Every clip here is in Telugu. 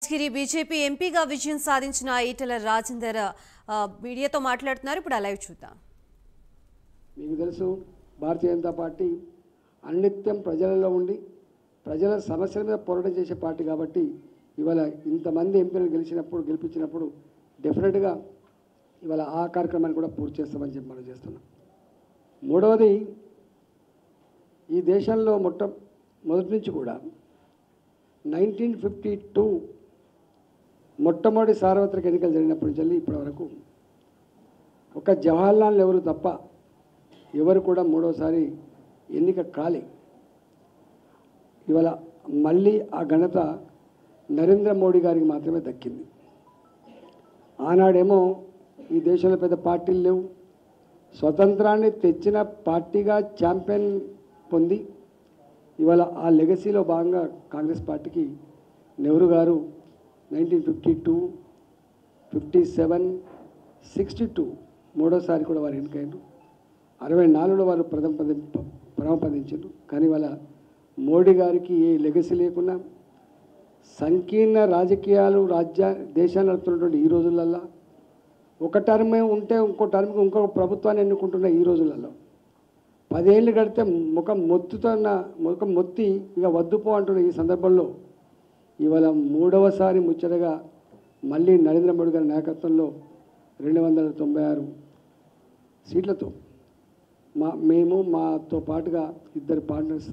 గిరి బీజేపీ ఎంపీగా విజయం సాధించిన ఈటెల రాజేందర్ మీడియాతో మాట్లాడుతున్నారు. ఇప్పుడు లైవ్ చూద్దాం. మీకు తెలుసు భారతీయ జనతా పార్టీ అనిత్యం ప్రజలలో ఉండి ప్రజల సమస్యల మీద పోరాటం చేసే పార్టీ కాబట్టి ఇవాళ ఇంతమంది ఎంపీలను గెలిపించినప్పుడు డెఫినెట్గా ఇవాళ ఆ కార్యక్రమాన్ని కూడా పూర్తి చేస్తామని చెప్పి మనం చేస్తున్నాం. మూడవది, ఈ దేశంలో మొదటి నుంచి కూడా 1952 మొట్టమొదటి సార్వత్రిక ఎన్నికలు జరిగినప్పటి నుంచి ఇప్పటి వరకు ఒక జవహర్లాల్ నెహ్రూ తప్ప ఎవరు కూడా మూడోసారి ఎన్నిక కాలే. ఇవాళ మళ్ళీ ఆ ఘనత నరేంద్ర మోడీ గారికి మాత్రమే దక్కింది. ఆనాడేమో ఈ దేశంలో పెద్ద పార్టీలు లేవు, స్వతంత్రాన్ని తెచ్చిన పార్టీగా ఛాంపియన్ పొంది ఇవాళ ఆ లెగసీలో భాగంగా కాంగ్రెస్ పార్టీకి నెహ్రూ గారు 1952, 57, 62 మూడోసారి కూడా వారు ఎన్నికయ్యారు. 64లో వారు ప్రథమపదించారు. కానీ వాళ్ళ మోడీ గారికి ఏ లెగసీ లేకుండా సంకీర్ణ రాజకీయాలు దేశాన్ని నడుపుతున్నటువంటి ఈ రోజులలో ఒక టర్మే ఉంటే ఇంకొక ప్రభుత్వాన్ని ఎన్నుకుంటున్న ఈ రోజులలో 10 ఏళ్ళు గడితే ముఖం మొత్తి ఇక వద్దుపో అంటున్న ఈ సందర్భంలో ఇవాళ మూడవసారి ముచ్చటగా మళ్ళీ నరేంద్ర మోడీ గారి నాయకత్వంలో 296 సీట్లతో మాతో పాటుగా ఇద్దరు పార్ట్నర్స్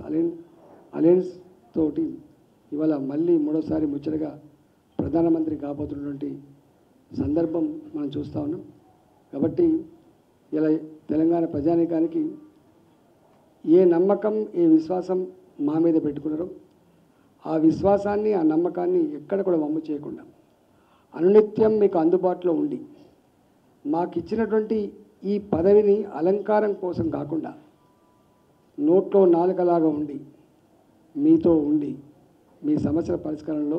అలయన్స్ తోటి ఇవాళ మళ్ళీ మూడోసారి ముచ్చటగా ప్రధానమంత్రి కాబోతున్నటువంటి సందర్భం మనం చూస్తూ ఉన్నాం. కాబట్టి ఇలా తెలంగాణ ప్రజానీకానికి ఏ నమ్మకం ఏ విశ్వాసం మా మీద పెట్టుకున్నారో ఆ విశ్వాసాన్ని ఆ నమ్మకాన్ని ఎక్కడ కూడా వమ్ము చేయకుండా అనునిత్యం మీకు అందుబాటులో ఉండి మాకు ఇచ్చినటువంటి ఈ పదవిని అలంకారం కోసం కాకుండా నోట్లో నాలుకలాగా ఉండి మీతో ఉండి మీ సమస్యల పరిష్కారంలో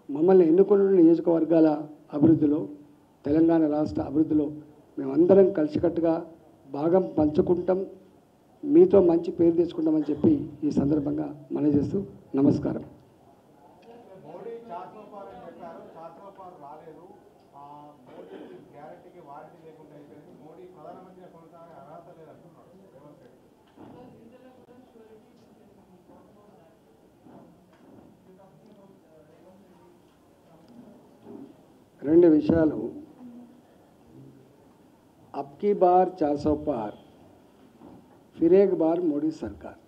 మమ్మల్ని ఎన్నుకున్న నియోజకవర్గాల అభివృద్ధిలో తెలంగాణ రాష్ట్ర అభివృద్ధిలో మేమందరం కలిసికట్టుగా భాగం పంచుకుంటాం, మీతో మంచి పేరు తెచ్చుకుంటామని చెప్పి ఈ సందర్భంగా మనవి చేస్తూ నమస్కారం. రెండు విషయాలు. అబ్కీ బార్ 400 పార్, ఫిర్ ఏక్ బార్ మోడీ సర్కార్.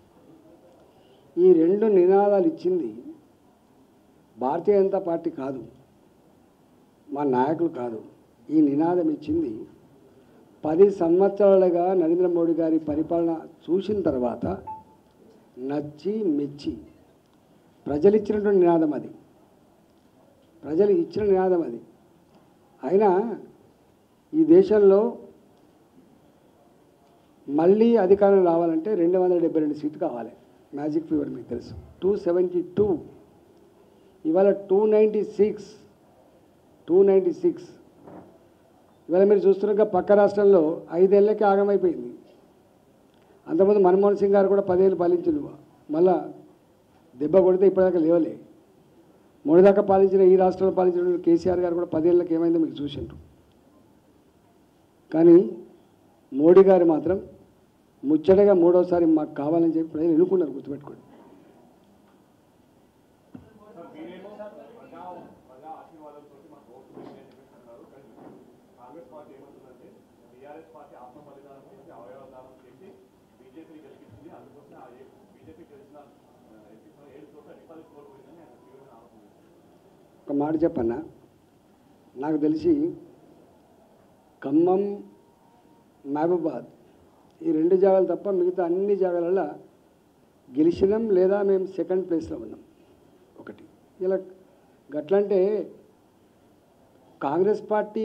ఈ రెండు నినాదాలు ఇచ్చింది భారతీయ జనతా పార్టీ కాదు, మా నాయకులు కాదు. ఈ నినాదం ఇచ్చింది 10 సంవత్సరాలుగా నరేంద్ర మోడీ గారి పరిపాలన చూసిన తర్వాత నచ్చి మెచ్చి ప్రజలు ఇచ్చినటువంటి నినాదం అది, ప్రజలు ఇచ్చిన నినాదం అది. అయినా ఈ దేశంలో మళ్ళీ అధికారం రావాలంటే 272 సీట్లు కావాలి. మ్యాజిక్ ఫీవర్ మీకు తెలుసు. 272, ఇవాళ 296. ఇవాళ మీరు చూస్తున్నగా పక్క రాష్ట్రంలో 5 ఏళ్ళకే ఆగమైపోయింది. అంతకుముందు మన్మోహన్ సింగ్ గారు కూడా 10 ఏళ్ళు పాలించిండు, మళ్ళా దెబ్బ కొడితే ఇప్పటిదాకా లేవలే. మొదటిదాకా పాలించిన ఈ రాష్ట్రంలో పాలించిన కేసీఆర్ గారు కూడా 10 ఏళ్ళకి ఏమైందో మీకు చూసిండ్రు. కానీ మోడీ గారు మాత్రం ముచ్చటగా మూడోసారి మాకు కావాలని చెప్పి ప్రజలు ఎన్నుకున్నారు, గుర్తుపెట్టుకోండి. ఒక మాట చెప్పన్నా, నాకు తెలిసి ఖమ్మం, మహబూబాద్ ఈ 2 జాగాలు తప్ప మిగతా అన్ని జాగాలలో గెలిచినాం లేదా మేము సెకండ్ ప్లేస్లో ఉన్నాం. ఒకటి ఇలా గట్లంటే కాంగ్రెస్ పార్టీ